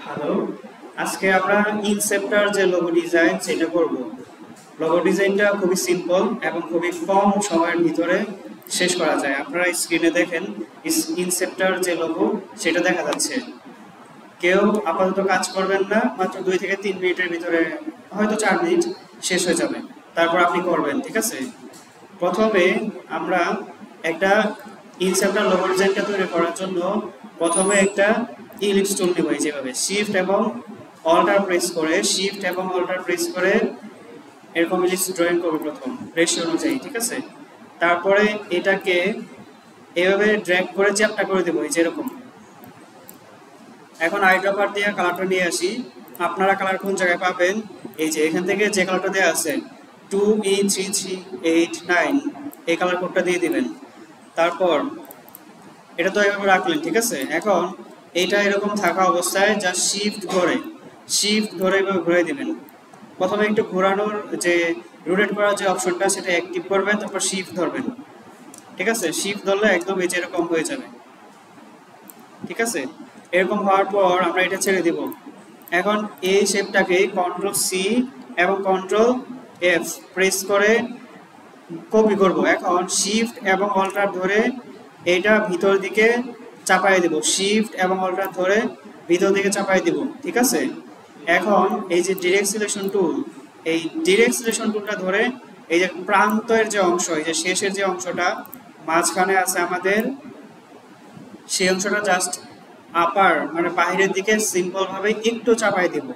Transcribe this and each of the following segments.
Hello, আজকে আমরা ইনসেপ্টার যে লোগো ডিজাইন সেটা করব। লোগো ডিজাইনটা খুবই সিম্পল এবং খুবই কম সময়ের ভিতরে শেষ করা যায়। আপনারা স্ক্রিনে দেখেন ইনসেপ্টার যে লোগো সেটা দেখা যাচ্ছে। কেউ আপাতত কাজ করবেন না, মাত্র 2 থেকে 3 মিনিটের ভিতরে, হয়তো 4 মিনিট শেষ হয়ে যাবে। তারপর আপনি করবেন, ঠিক আছে? প্রথমে আমরা একটা ইনসেপ্টার লোগো ডিজাইনটা তৈরি করার জন্য প্রথমে একটা ইলিপস টুল নেব। যেভাবে শিফট এবং অল্টার প্রেস করে এরকম ইলিপস ড্রয়িং করব প্রথম রেশিও অনুযায়ী, ঠিক আছে? তারপরে এটাকে এভাবে ড্র্যাগ করে চ্যাপটা করে দেবো, এই যেরকম। এখন আইড্রপার দিয়ে কালারটা নিয়ে আসি। আপনারা কালার কোন জায়গায় পাবেন? এই যে এখান থেকে যে কালারটা দেওয়া আছে 2E3389 এই কালার কোডটা দিয়ে দিবেন। তারপর এটা তো এভাবে রাখলেন, ঠিক আছে? এখন এইটা এরকম থাকা অবস্থায় যা শিফট ধরে এভাবে ঘুরে দিবেন। প্রথমে একটু ঘোরানোর যে রোটেট করার যে অপশনটা সেটা অ্যাক্টিভ করবেন, তারপর শিফট ধরবেন, ঠিক আছে? শিফট ধরলে একদম এই যে এরকম হয়ে যাবে, ঠিক আছে? এরকম হওয়ার পর আমরা এটা ছেড়ে দিব। এখন এই শেপটাকে Ctrl+C এবং Ctrl+F প্রেস করে কপি করব। এখন শিফট এবং অল্টার ধরে এটা ভিতর দিকে চাপাই দেব, শিফট এবং অল্টার ধরে ভিতর দিকে চাপাই দেব, ঠিক আছে? এখন এই যে ডিরেক্ট সিলেকশন টুলটা ধরে এই যে প্রান্তের যে অংশ, এই যে শেষের যে অংশটা মাঝখানে আছে আমাদের, সেই অংশটা জাস্ট আপার মানে বাইরের দিকে সিম্পল ভাবে একটু চাপাই দেব,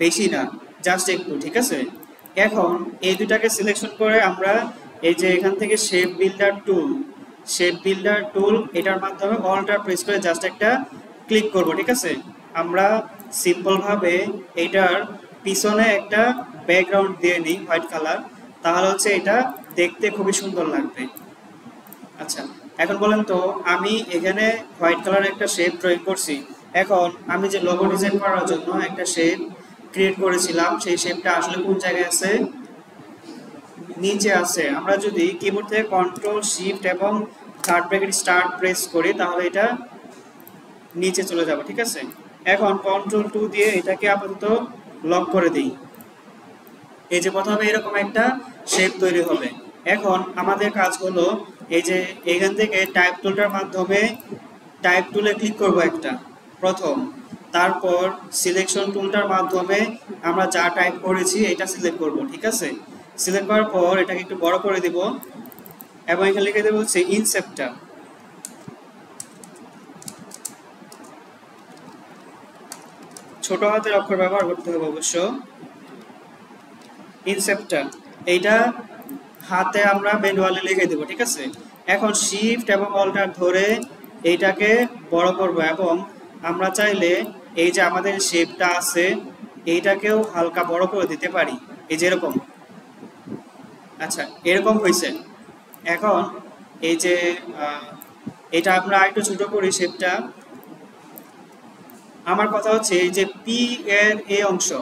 বেশি না, জাস্ট একটু, ঠিক আছে? এখন এই দুটাকে সিলেকশন করে আমরা এই যে এখান থেকে শেপ বিল্ডার টুল এটার মাধ্যমে অল্টার প্রেস করে জাস্ট একটা ক্লিক করব, ঠিক আছে? আমরা সিম্পল ভাবে এটার পিছনে একটা ব্যাকগ্রাউন্ড দিয়ে নিই হোয়াইট কালার, তাহলে হচ্ছে এটা দেখতে খুবই সুন্দর লাগবে। আচ্ছা, এখন বলেন তো, আমি এখানে হোয়াইট কালার একটা শেপ ড্রয়িং করছি। এখন আমি যে লোগো ডিজাইন করার জন্য একটা শেপ ক্রিয়েট করেছিলাম, সেই শেপটা আসলে কোন জায়গায় আছে? নিচে আছে। আমরা যদি কিবোর্ড থেকে কন্ট্রোল শিফট এবং থার্ড ব্র্যাকেট স্টার্ট প্রেস করি তাহলে এটা নিচে চলে যাবে, ঠিক আছে? এখন Ctrl+2 দিয়ে এটাকে আপাতত লক করে দিই। এই যে প্রথমে এরকম একটা শেপ তৈরি হবে। এখন আমাদের কাজ হলো এই যে এখান থেকে টাইপ টুলটার মাধ্যমে টাইপ টুলে ক্লিক করব একটা প্রথম, তারপর সিলেকশন টুলটার মাধ্যমে আমরা যা টাইপ করেছি এটা সিলেক্ট করব, ঠিক আছে? সিলেক্ট করার পর এটাকে একটু বড় করে দেব এবং এখানে লিখে দেব হচ্ছে ইনসেপ্টার। ছোট হাতের অক্ষর ব্যবহার করতে হবে অবশ্য। ইনসেপ্টার এইটা হাতে আমরা ম্যানুয়ালি লিখে দেব, ঠিক আছে? এখন শিফট এবং অল্টার ধরে এইটাকে বড় করব এবং আমরা চাইলে এই যে আমাদের শেপটা আছে এইটাকেও হালকা বড় করে দিতে পারি, এই যে এরকম। আচ্ছা, এরকম হয়েছে। এখন এই যে এটা আমরা একটু ছোট করি শেপটা। আমার কথা হচ্ছে এই যে পি এর এই অংশে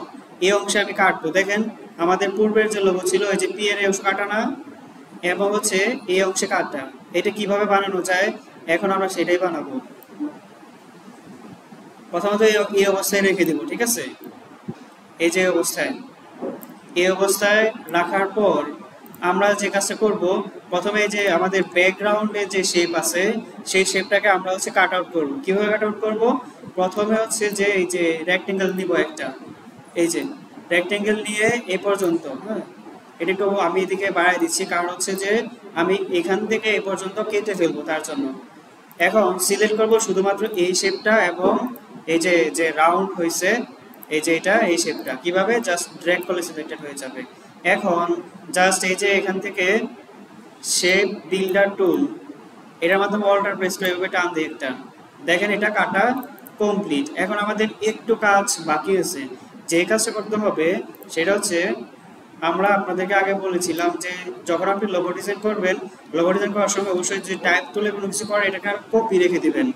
আমি কাটবো। দেখেন আমাদের পূর্বের যে লোগো ছিল এই যে পি এর এই অংশ কাটা না, এবং হচ্ছে এই অংশে কাটা। এটা কিভাবে বানানো যায় এখন আমরা সেটাই বানাবো। প্রথমত এই অবস্থায় রেখে দিব, ঠিক আছে? এই যে এই অবস্থায় রাখার পর আমরা যে কাজটা করব, প্রথমে যে আমাদের ব্যাকগ্রাউন্ডে যে শেপ আছে সেই শেপটাকে আমরা হচ্ছে কাট আউট করবো। কিভাবে কাট আউট করবো? প্রথমে হচ্ছে যে এই যে রেক্টেঙ্গেল নিব একটা, এই যে রেক্টেঙ্গেল নিয়ে এ পর্যন্ত, হ্যাঁ, এটা একটু আমি এদিকে বাড়াই দিচ্ছি কারণ হচ্ছে যে আমি এখান থেকে এ পর্যন্ত কেটে ফেলবো তার জন্য। এখন সিলেক্ট করব শুধুমাত্র এই শেপটা এবং এই যে যে রাউন্ড হয়েছে এই যে এটা এই শেপটা। কিভাবে? জাস্ট ড্র্যাগ করলে সিলেক্টেড হয়ে যাবে। এখন জাস্ট এই যে এখান থেকে শেপ বিল্ডার টুল এটার মাধ্যমে অল্টার প্রেস করে এভাবে টান দিয়ে একটা, দেখেন এটা কাটা কমপ্লিট। এখন আমাদের একটু কাজ বাকি আছে। যে কাজটা করতে হবে সেটা হচ্ছে, আমরা আপনাদেরকে আগে বলেছিলাম যে যখন আপনি লোগো ডিজাইন করবেন, লোগো ডিজাইন করার সময় অবশ্যই যে টাইপ টুলে কোনো কিছু করে এটাকে কপি রেখে দিবেন।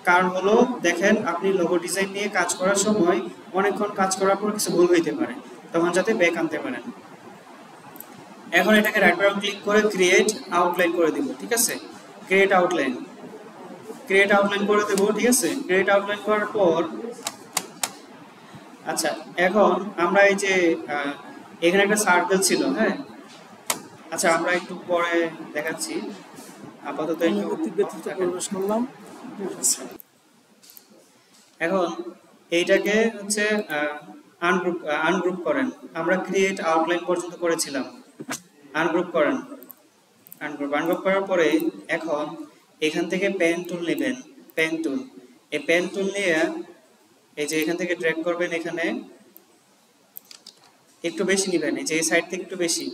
কারণ হলো দেখেন আপনি লোগো ডিজাইন নিয়ে কাজ করার সময় অনেকক্ষণ কাজ করার পর কিছু ভুল হইতে পারে, তখন যাতে ব্যাক আনতে পারেন। এখন এটাকে রাইট বাটন ক্লিক করে ক্রিয়েট আউটলাইন করে দিব, ঠিক আছে? ক্রিয়েট আউটলাইন করে দেবো, ঠিক আছে? ক্রিয়েট আউটলাইন করার পর আচ্ছা, এখন আমরা এই যে এখানে একটা সার্কেল ছিল, হ্যাঁ। আচ্ছা, আমরা একটু পরে দেখাচ্ছি, আপাতত একটু অনুভূতি ব্যতীত প্রবেশ করলাম। এখন এইটাকে হচ্ছে আনগ্রুপ আনগ্রুপ করেন। আমরা ক্রিয়েট আউটলাইন পর্যন্ত করেছিলাম, আনগ্রুপ করেন। আনগ্রুপ করার পরে এখন এখান থেকে পেন টুল নেবেন, পেন টুল। এই পেন টুল নিয়ে এই যে এখান থেকে ড্র্যাগ করবেন, এখানে একটু বেশি নেবেন, এই যে এই সাইড থেকে একটু বেশি,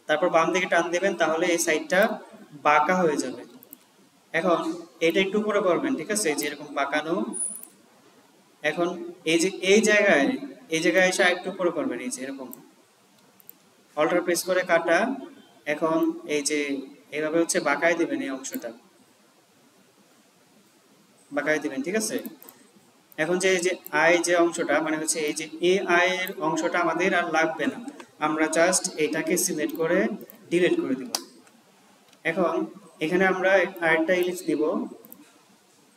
তারপর বাম দিকে টান দেবেন, তাহলে এই সাইডটা বাঁকা হয়ে যাবে। এখন এটা একটু উপরে করবেন, ঠিক আছে, এই যে এরকম বাঁকানো। এখন এই যে এই জায়গায় এসে একটু উপরে করবেন, এই যে এরকম অল্টার প্রেস করে কাটা। এখন এই যে এইভাবে হচ্ছে বাঁকায় দিবেন, এই অংশটা বাঁকায় দিবেন, ঠিক আছে। এখন যে যে যে অংশটা মানে হচ্ছে এই যে এর অংশটা আমাদের আর লাগবে না, আমরা জাস্ট এটাকে সিলেক্ট করে ডিলিট করে দিব। এখন এখানে আমরা আরেকটা ইলিপস দিব,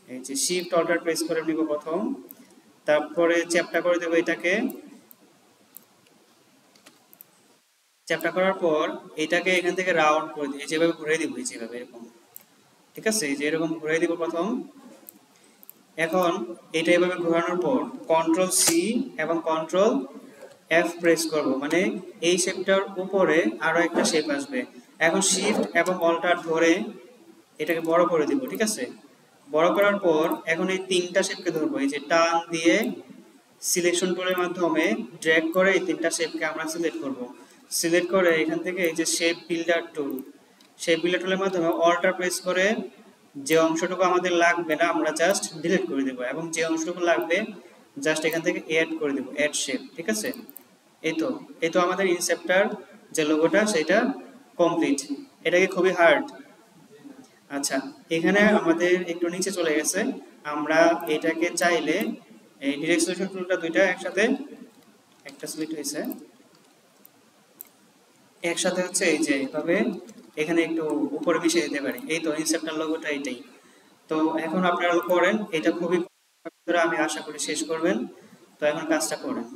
এই যে শিফট অল্টার প্রেস করে নিব প্রথম, তারপরে চ্যাপ্টা করে দেব এটাকে। চ্যাপ্টা করার পর এটাকে এখান থেকে রাউন্ড করে দিই, যেভাবে ঘুরে দিব, যেভাবে এরকম, ঠিক আছে, এই যে এরকম ঘুরে দিব প্রথম। এখন এটা এভাবে ঘোরানোর পর কন্ট্রোল সি এবং কন্ট্রোল এফ প্রেস করব, মানে এই শেপটার উপরে আরো একটা শেপ আসবে। এখন শিফট এবং অল্টার ধরে এটাকে বড় করে দিব, ঠিক আছে। বড় করার পর এখন এই তিনটা শেপকে ধরবো, এই যে টান দিয়ে সিলেকশন টুলের মাধ্যমে ড্র্যাগ করে এই তিনটা শেপকে আমরা সিলেক্ট করব। সিলেক্ট করে এখান থেকে এই যে শেপ বিল্ডার টুল, শেপ বিল্ডার টুলের মাধ্যমে অল্টার প্রেস করে যে অংশটুকু আমাদের লাগবে না আমরা জাস্ট ডিলিট করে দেব, এবং যে অংশটুকু লাগবে জাস্ট এখান থেকে অ্যাড করে দেব, অ্যাড শেপ, ঠিক আছে। এই তো আমাদের ইনসেপ্টার যে লোগোটা সেটা কমপ্লিট। এটাকে খুবই হার্ড। আচ্ছা, এখানে আমাদের একটু নিচে চলে গেছে, আমরা এটাকে চাইলে এই ডিরেক্ট সলিউশন টুলটা দুইটা একসাথে, একটা সিলেক্ট হয়েছে একসাথে হচ্ছে এই যে এইভাবে এখানে একটু উপরে মিশিয়ে দিতে পারি। এই তো ইনসেপ্টার লোগোটা এটাই। তো এখন আপনারা করেন, এটা খুবই, আমি আশা করি শেষ করবেন। তো এখন কাজটা করেন।